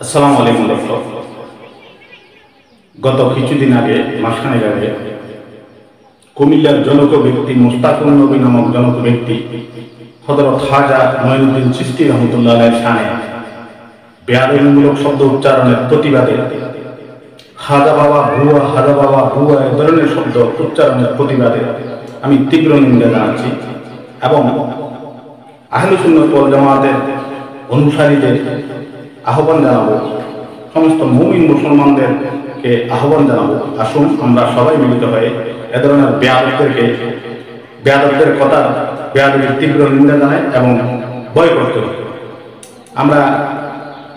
আসসালামু আলাইকুম দর্শক, গত কিছুদিন আগে মাসখানেক আগে কুমিল্লার জনক ব্যক্তি মুস্তাকুন নবী নামক জনক ব্যক্তি হযরত খাজা মঈনুদ্দিন চিশতি রহমতুল্লাহ আলাইহির শানে বেয়াদবিমূলক শব্দ উচ্চারণের প্রতিবাদে খাজা বাবা ভুয়া, খাজা বাবা ভুয়া এ ধরনের শব্দ উচ্চারণের প্রতিবাদে আমি তীব্র নিন্দা জানাচ্ছি এবং আহলে সুন্নাত ওয়াল জামাতের অনুসারীদের আহ্বান জানাবো, সমস্ত মুমিন মুসলমানদেরকে আহ্বান জানাবো, আসুন আমরা সবাই মিলিত হয়ে এ ধরনের বেয়াদবদের কথা বেয়াদবির তীব্র নিন্দা জানাই এবং বয়কট করি। আমরা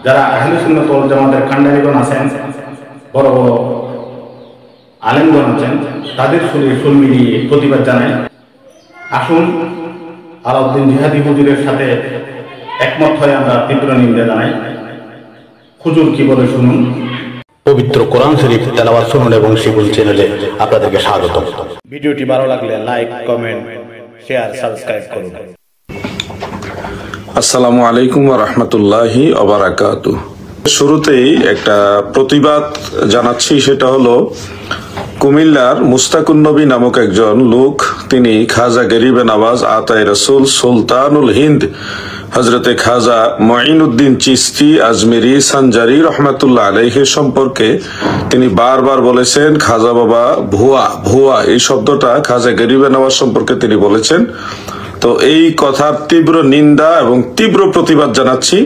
যারা আহলে সুন্নাত ওয়াল জামাতের কান্ডারিগণ আছেন, বড় বড় আলেমগণ আছেন, তাদের সুরে সুর মিলিয়ে প্রতিবাদ জানাই। আসুন আলাউদ্দিন জিহাদি হুজুরের সাথে একমত হয়ে আমরা তীব্র নিন্দা জানাই। হুজুর কি বলে শুনুন। পবিত্র কোরআন শরীফ তেলাওয়াত শুনুন এবং শিবুল চ্যানেলে আপনাদেরকে স্বাগত। ভিডিওটি ভালো লাগলে লাইক, কমেন্ট, শেয়ার, সাবস্ক্রাইব করুন। আসসালামু আলাইকুম ওয়া রাহমাতুল্লাহি ওয়া বারাকাতুহু। শুরুতেই একটা প্রতিবাদ জানাচ্ছি, সেটা হলো কুমিল্লার মুস্তাকুন নবী নামক একজন লোক, তিনি খাজা গরিবে নওয়াজ আতায়ে রসুল সুলতানুল হিন্দ হযরতে খাজা মঈনুদ্দিন চিশতি আজমিরি সানজারি রহমাতুল্লাহ আলাইহি সম্পর্কে তিনি বারবার বলেছেন খাজা বাবা ভুয়া ভুয়া, এই শব্দটা খাজা গরিবে নওয়াজ সম্পর্কে তিনি বলেছেন। তো এই কথার তীব্র নিন্দা এবং তীব্র প্রতিবাদ জানাচ্ছি।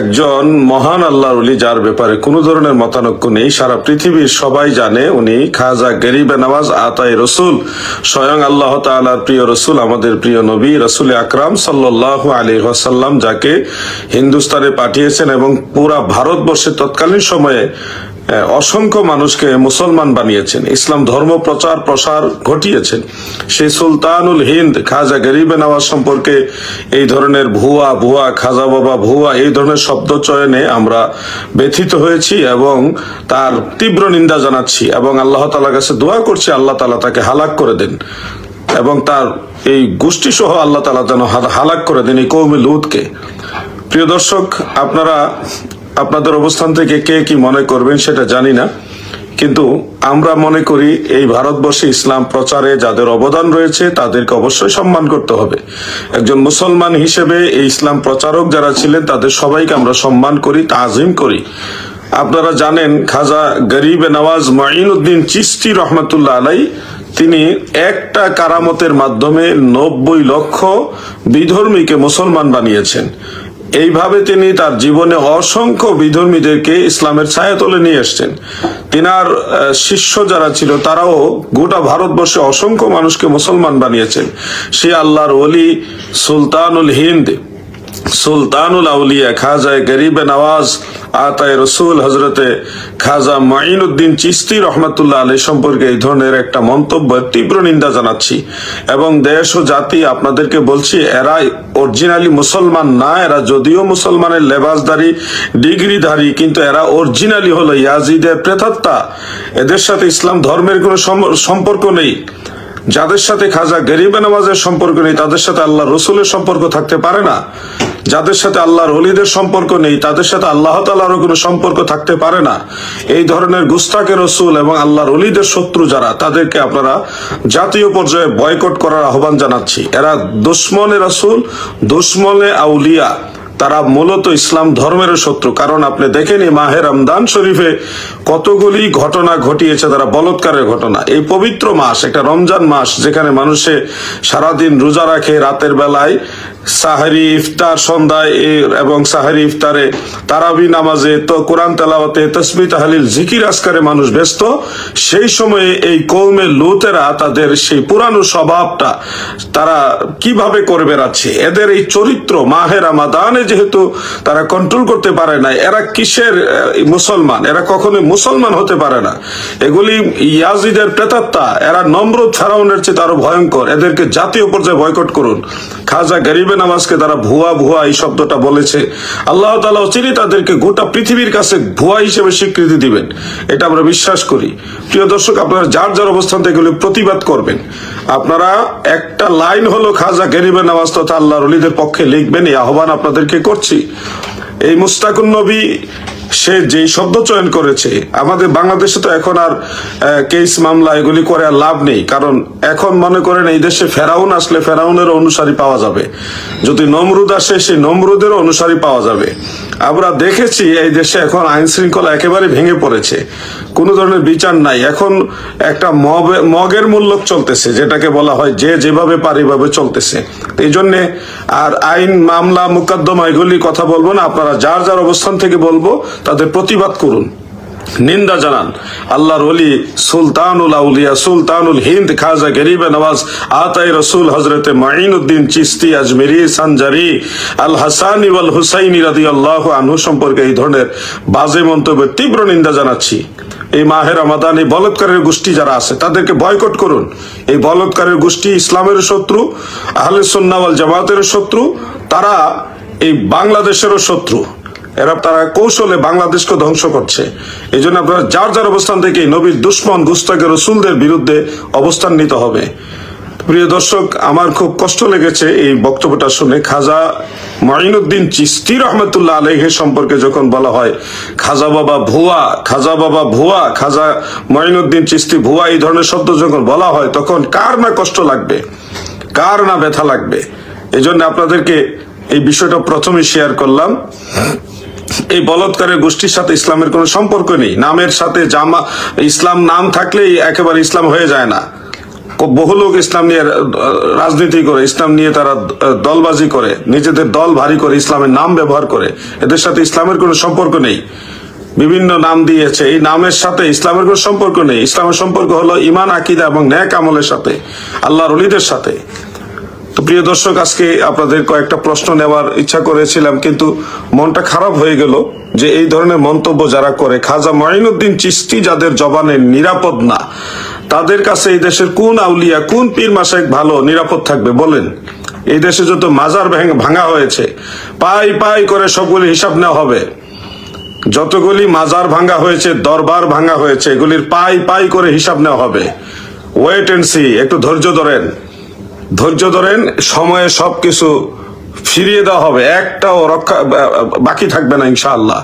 একজন মহান আল্লাহর ওলি, যার ব্যাপারে কোনো ধরনের মতানৈক্য নেই, সারা পৃথিবীর সবাই জানে উনি খাজা গরিবে নওয়াজ আতায়ে রসুল, স্বয়ং আল্লাহ তাআলার প্রিয় রসুল, আমাদের প্রিয় নবী রাসূল আকরাম সাল্লাল্লাহু আলাইহি ওয়াসাল্লাম, যাকে হিন্দুস্তানে পাঠিয়েছেন এবং পুরা ভারতবর্ষে তৎকালীন সময়ে অসংখ্য মানুষকে মুসলমান বানিয়েছেন, ইসলাম ধর্ম প্রচার প্রসার ঘটিয়েছেন। সেই সুলতানুল হিন্দ খাজা গরিবে নওয়াজ সম্পর্কে এই ধরনের ভুয়া ভুয়া, খাজা বাবা ভুয়া, এই ধরনের শব্দ চয়নে আমরা ব্যথিত হয়েছি এবং তার তীব্র নিন্দা জানাচ্ছি এবং আল্লাহ তাআলার কাছে দোয়া করছি আল্লাহ তাআলা তাকে হালাক করে দেন এবং তার এই গোষ্ঠী সহ আল্লাহ তাআলা যেন হালাক করে দেন এই কওমে লূতকে। প্রিয় দর্শক, আপনাদের অবস্থান থেকে কে কি মনে করবেন সেটা জানি না, কিন্তু আমরা মনে করি এই ভারতবর্ষে ইসলাম প্রচারে যাদের অবদান রয়েছে তাদেরকে অবশ্যই সম্মান করতে হবে। একজন মুসলমান হিসেবে এই ইসলাম প্রচারক যারা ছিলেন তাদের সবাইকে আমরা সম্মান করি, তাজিম করি। আপনারা জানেন খাজা গরিবে নওয়াজ মঈনুদ্দিন চিশতি রহমাতুল্লাহ আলাইহি, তিনি একটা কারামতের মাধ্যমে 90 লক্ষ বিধর্মীকে মুসলমান বানিয়েছেন। এইভাবে তিনি তার জীবনে অসংখ্য বিধর্মীদেরকে ইসলামের ছায়াতলে নিয়ে এসেছেন। তিনার শিষ্য যারা ছিল তারাও গোটা ভারতবর্ষে অসংখ্য মানুষকে মুসলমান বানিয়েছেন। সে আল্লাহর ওলি সুলতানুল হিন্দ, সুলতানুল আউলিয়া খাজা গরিবে নওয়াজ আতায়ে রসুল হযরতে খাজা মঈনুদ্দিন চিশতি রহমাতুল্লাহ আলাইহি সম্পর্কে এই ধরনের একটা মন্তব্যের তীব্র নিন্দা জানাচ্ছি এবং দেশ ও জাতি আপনাদেরকে বলছি, এরা অরিজিনালি মুসলমান না। এরা যদিও মুসলমানের লেবাসধারী, ডিগ্রিধারী, কিন্তু এরা অরিজিনালি হলো ইয়াজিদের প্রেতাত্মা। এদের সাথে ইসলাম ধর্মের কোনো সম্পর্ক নেই। যাদের সাথে খাজা গরিবে নওয়াজের সম্পর্ক নেই তাদের সাথে আল্লাহ রসুলের সম্পর্ক থাকতে পারে না। যাদের সাথে আল্লাহর ওলিদের সম্পর্ক নেই তাদের সাথে আল্লাহ তাআলারও কোনো সম্পর্ক থাকতে পারে না। এই ধরনের গুস্তাকে রসুল এবং আল্লাহর ওলিদের শত্রু যারা, তাদেরকে আপনারা জাতীয় পর্যায়ে বয়কট করার আহ্বান জানাচ্ছি। এরা দুশমনে রসুল, দুশমনে আউলিয়া, তারা মূলত ইসলাম ধর্মের শত্রু। কারণ আপনি দেখেন এই মাহে রমজান শরীফে কতগুলি ঘটনা ঘটিয়েছে তারা, বলৎকারের ঘটনা। এই পবিত্র মাস, একটা রমজান মাস, যেখানে মানুষে সারাদিন রোজা রাখে, রাতের বেলায় সাহারি ইফতার, সন্ধ্যায় এবং সাহারি ইফতারে, তারাবি নামাজে, তো কোরআন তেলাওয়াতে, তাসবিহ তাহলিল, জিকির আজকারে মানুষ ব্যস্ত। সেই সময়ে এই কওমে লূতেরা তাদের সেই পুরানো স্বভাবটা তারা কিভাবে করে বেড়াচ্ছে। এদের এই চরিত্র মাহে রমাদানে যেহেতু তারা কন্ট্রোল করতে পারে না, এরা কিসের মুসলমান? এরা কখনোই মুসলমান হতে পারে না। এগুলি ইয়াজিদের প্রেতাত্মা। এরা নমরুদ ফেরাউনের চেয়ে আরো ভয়ঙ্কর। এদেরকে জাতীয় পর্যায়ে বয়কট করুন। খাজা গরিবে নওয়াজকে তারা ভুয়া ভুয়া এই শব্দটা বলেছে, আল্লাহ তাআলা অচিরেই তাদেরকে গোটা পৃথিবীর কাছে ভুয়া হিসেবে স্বীকৃতি দিবেন, এটা আমরা বিশ্বাস করি। প্রিয় দর্শক, আপনারা যার যার অবস্থান থেকে প্রতিবাদ করবেন। আপনারা একটা লাইন হলো খাজা গরিবে নওয়াজ তথা আল্লাহর ওলিদের পক্ষে লিখবেন, এই আহ্বান আপনাদেরকে করছি। এই মুস্তাকুন নবী সে যেই শব্দ চয়ন করেছে, আমাদের বাংলাদেশে তো এখন আর কেস মামলা এগুলি করে আর লাভ নেই, কারণ এখন মনে করেন এই দেশে ফেরাউন আসলে ফেরাউনের অনুসারী পাওয়া যাবে, যদি নমরুদ আসে সেই নমরুদের অনুসারী পাওয়া যাবে। আমরা দেখেছি এই দেশে এখন আইন শৃঙ্খলা একেবারে ভেঙে পড়েছে, কোনো ধরনের বিচার নাই। এখন একটা মগের মূল্য চলতেছে, যেটাকে বলা হয় যে যেভাবে পারে এভাবে চলতেছে। এই জন্যে আর আইন মামলা মুকদ্দমা এগুলি কথা বলবো না, আপনারা যার যার অবস্থান থেকে বলবো তাদের প্রতিবাদ করুন, নিন্দা জানান। আল্লাহর ওলি সুলতানুল আউলিয়া সুলতানুল হিন্দ খাজা গরিবে নওয়াজ আতাই রসুল হজরতে মাইনুদ্দিন চিস্তি আজমেরি সানজারি আল হাসানি ওয়াল হুসাইনি রাদিয়াল্লাহু আনহু সম্পর্কে এই ধরনের বাজে মন্তব্যের তীব্র নিন্দা জানাচ্ছি। এই মাহে রমাদান এই বলৎকারের গোষ্ঠী যারা আছে তাদেরকে বয়কট করুন। এই বলৎকারের গোষ্ঠী ইসলামের শত্রু, আহলে সুন্নাহ ওয়াল জামাতের শত্রু, তারা এই বাংলাদেশেরও শত্রু। তারা কৌশলে বাংলাদেশকে ধ্বংস করছে। এই জন্য আপনারা যার যার অবস্থান থেকে নবীর দুশ্মন গুস্তাকে রসুলদের বিরুদ্ধে অবস্থান নিতে হবে। প্রিয় দর্শক, আমার খুব কষ্ট লেগেছে এই বক্তব্যটা শুনে। খাজা মাইনুদ্দিন চিস্তি রহমতুল্লাহ আলাইহি সম্পর্কে যখন বলা হয় খাজা বাবা ভুয়া, খাজা বাবা ভুয়া, খাজা মাইনুদ্দিন চিস্তি ভুয়া, এই ধরনের শব্দ যখন বলা হয় তখন কার না কষ্ট লাগবে, কার না ব্যথা লাগবে। এই জন্য আপনাদেরকে এই বিষয়টা প্রথমে শেয়ার করলাম। এই বলৎকারের গোষ্ঠীর সাথে ইসলামের কোনো সম্পর্ক নেই। নামের সাথে জামা ইসলাম নাম থাকলেই একেবারে ইসলাম হয়ে যায় না। বহু লোক ইসলাম নিয়ে রাজনীতি করে, ইসলাম নিয়ে তারা দলবাজি করে, নিজেদের দল ভারী করে ইসলামের নাম ব্যবহার করে। এদের সাথে ইসলামের কোনো সম্পর্ক নেই। বিভিন্ন নাম দিয়েছে, এই নামের সাথে ইসলামের কোনো সম্পর্ক নেই। ইসলামের সম্পর্ক হলো ঈমান, আকীদা এবং নেক আমলের সাথে, আল্লাহর ওলিদের সাথে। তো প্রিয় দর্শক, আজকে আপনাদের কয়েকটা প্রশ্ন নেওয়ার ইচ্ছা করেছিলাম, কিন্তু মনটা খারাপ হয়ে গেল যে এই ধরনের মন্তব্য যারা করে, খাজা মাইনুদ্দিন চিস্তি যাদের জবানে নিরাপদ না, তাদের কাছে এই দেশের কোন আউলিয়া, কোন পীর মাশায়েখ ভালো নিরাপদ থাকবে বলেন? এই দেশে যত মাজার ভাঙা হয়েছে, পাই পাই করে সবগুলি হিসাব নেওয়া হবে। যতগুলি মাজার ভাঙা হয়েছে, দরবার ভাঙা হয়েছে, এগুলির পাই পাই করে হিসাব নেওয়া হবে। ওয়েট এন্ড সি, একটু ধৈর্য ধরেন, ধৈর্য ধরেন, সময়ে সবকিছু ফিরিয়ে দেওয়া হবে, একটাও রক্ষা বাকি থাকবে না ইনশাআল্লাহ।